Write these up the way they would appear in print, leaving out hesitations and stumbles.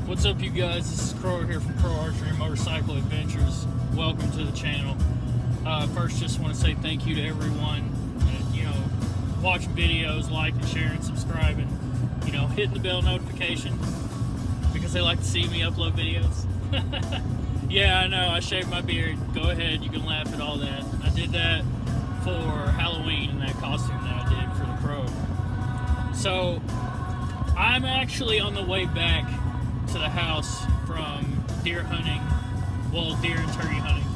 What's up, you guys? This is Crow here from Crow Archery and Motorcycle Adventures. Welcome to the channel. First, just want to say thank you to everyone that, watching videos, liking, sharing, subscribing, hitting the bell notification because they like to see me upload videos. Yeah, I know, I shaved my beard. Go ahead, you can laugh at all that. I did that for Halloween in that costume that I did for the Crow. So, I'm actually on the way back to the house from deer hunting, deer and turkey hunting,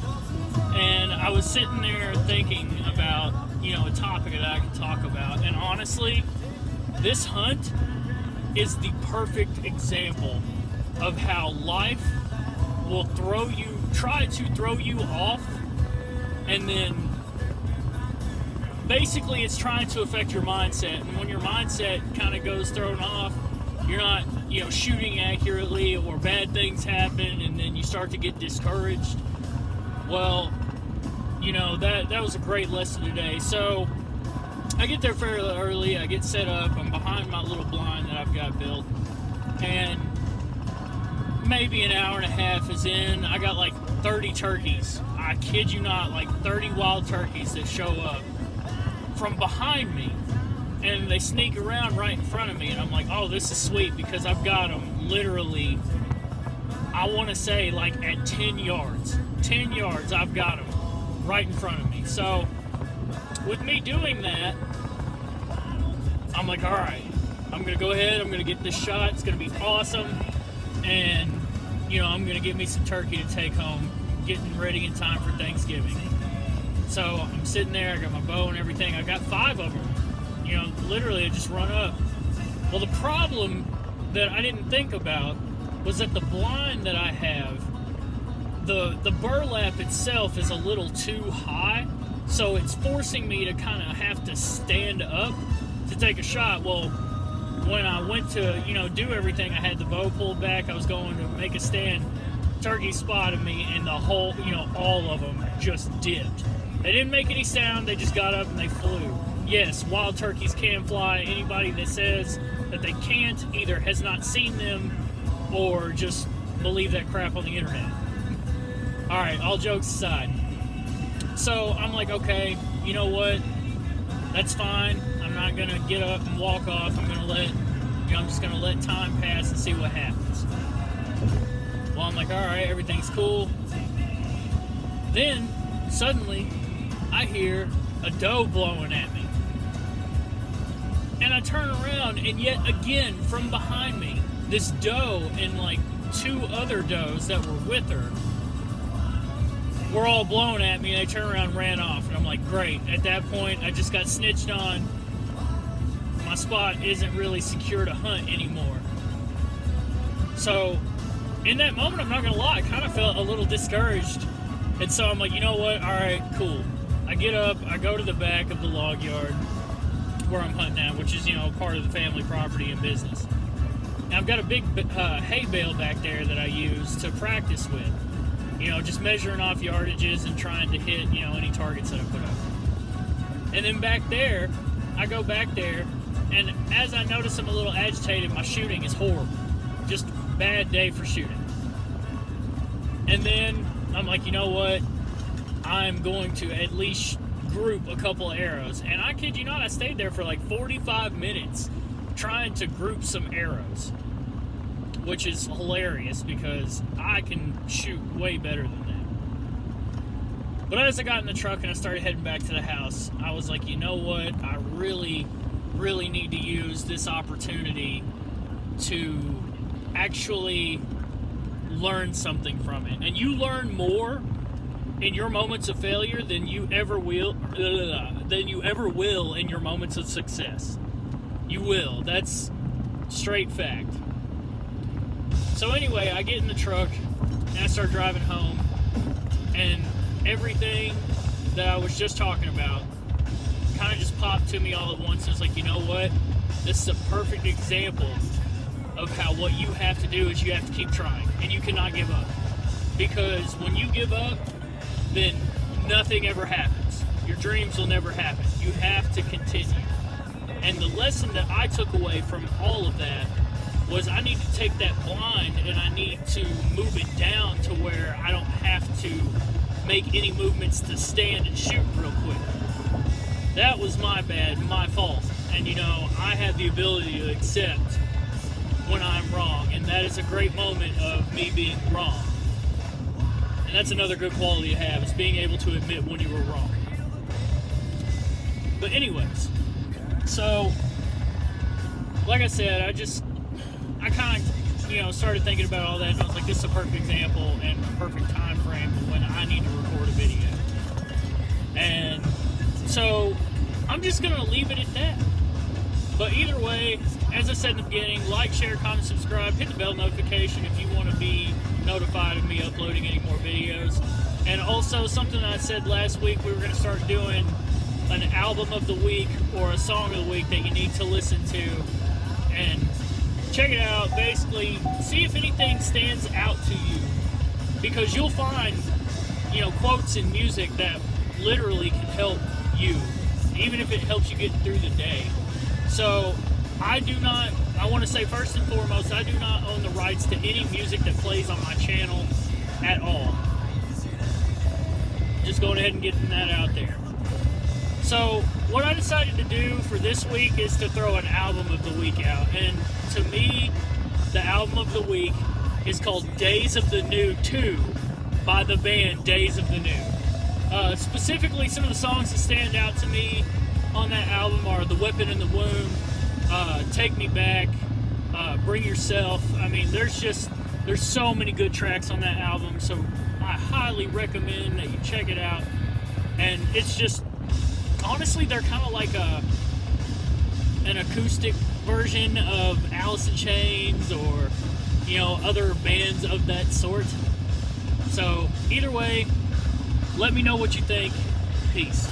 and I was sitting there thinking about, a topic that I could talk about, and honestly, this hunt is the perfect example of how life will try to throw you off, and then basically it's trying to affect your mindset, and when your mindset kind of goes thrown off, you're not, shooting accurately, or bad things happen, and then you start to get discouraged. Well, that was a great lesson today. So, I get there fairly early, I get set up, I'm behind my little blind that I've got built, and maybe an hour and a half is in, I got like 30 turkeys. I kid you not, like 30 wild turkeys that show up from behind me. And they sneak around right in front of me, and I'm like, oh, this is sweet, because I've got them literally, I want to say, like at 10 yards. 10 yards, I've got them right in front of me. So, with me doing that, I'm like, all right, I'm going to go ahead, I'm going to get this shot, it's going to be awesome, and, I'm going to get me some turkey to take home, getting ready in time for Thanksgiving. So, I'm sitting there, I got my bow and everything, I got 5 of them. Literally, I just run up. Well, the problem that I didn't think about was that the blind that I have, the burlap itself is a little too high, so it's forcing me to kind of have to stand up to take a shot. Well, when I went to, do everything, I had the bow pulled back, I was going to make a stand, turkey spotted me, and the whole, all of them just dipped. They didn't make any sound, they just got up and they flew. Yes, wild turkeys can fly. Anybody that says that they can't either has not seen them or just believe that crap on the internet. Alright, all jokes aside. So, I'm like, okay, you know what? That's fine. I'm not going to get up and walk off. I'm just going to let time pass and see what happens. Well, I'm like, alright, everything's cool. Then, suddenly, I hear a doe blowing at me. And I turn around, and yet again, from behind me, this doe and like 2 other does that were with her were all blowing at me, and they turned around and ran off. And I'm like, great. At that point, I just got snitched on. My spot isn't really secure to hunt anymore. So, in that moment, I'm not going to lie, I kind of felt a little discouraged. And so I'm like, you know what? All right, cool. I get up, I go to the back of the log yard where I'm hunting at, which is, part of the family property and business. And I've got a big hay bale back there that I use to practice with. Just measuring off yardages and trying to hit, any targets that I put up. And then back there, I go back there, and as I notice I'm a little agitated, my shooting is horrible. Just bad day for shooting. And then I'm like, you know what? I'm going to at least group a couple of arrows, and I kid you not, I stayed there for like 45 minutes trying to group some arrows, which is hilarious because I can shoot way better than that. But as I got in the truck and I started heading back to the house, I was like, you know what, I really need to use this opportunity to actually learn something from it. And you learn more in your moments of failure than you ever will in your moments of success. You will. That's straight fact. So anyway, I get in the truck and I start driving home, and everything that I was just talking about kind of just popped to me all at once. It's like, you know what? This is a perfect example of how what you have to do is you have to keep trying, and you cannot give up. Because when you give up, then nothing ever happens. Your dreams will never happen. You have to continue. And the lesson that I took away from all of that was I need to take that blind and I need to move it down to where I don't have to make any movements to stand and shoot real quick. That was my bad, my fault. And I have the ability to accept when I'm wrong, and that is a great moment of me being wrong. And that's another good quality to have, is being able to admit when you were wrong. But anyways, so like I said, I kind of started thinking about all that, and I was like, this is a perfect example and a perfect time frame when I need to record a video. And so I'm just going to leave it at that. But either way, as I said in the beginning, like, share, comment, subscribe, hit the bell notification if you want to be notified of me uploading any more videos. And also, something I said last week, we were going to start doing an album of the week or a song of the week that you need to listen to. And check it out. Basically, see if anything stands out to you. Because you'll find, quotes in music that literally can help you, even if it helps you get through the day. So, I want to say first and foremost, I do not own the rights to any music that plays on my channel at all. Just going ahead and getting that out there. So, what I decided to do for this week is to throw an album of the week out. And to me, the album of the week is called Days of the New 2 by the band Days of the New. Specifically, some of the songs that stand out to me on that album are The Weapon in the Womb, Take Me Back, Bring Yourself. I mean, there's so many good tracks on that album, so I highly recommend that you check it out. And it's just, honestly, they're kind of like an acoustic version of Alice in Chains or, other bands of that sort. So, either way, let me know what you think. Peace.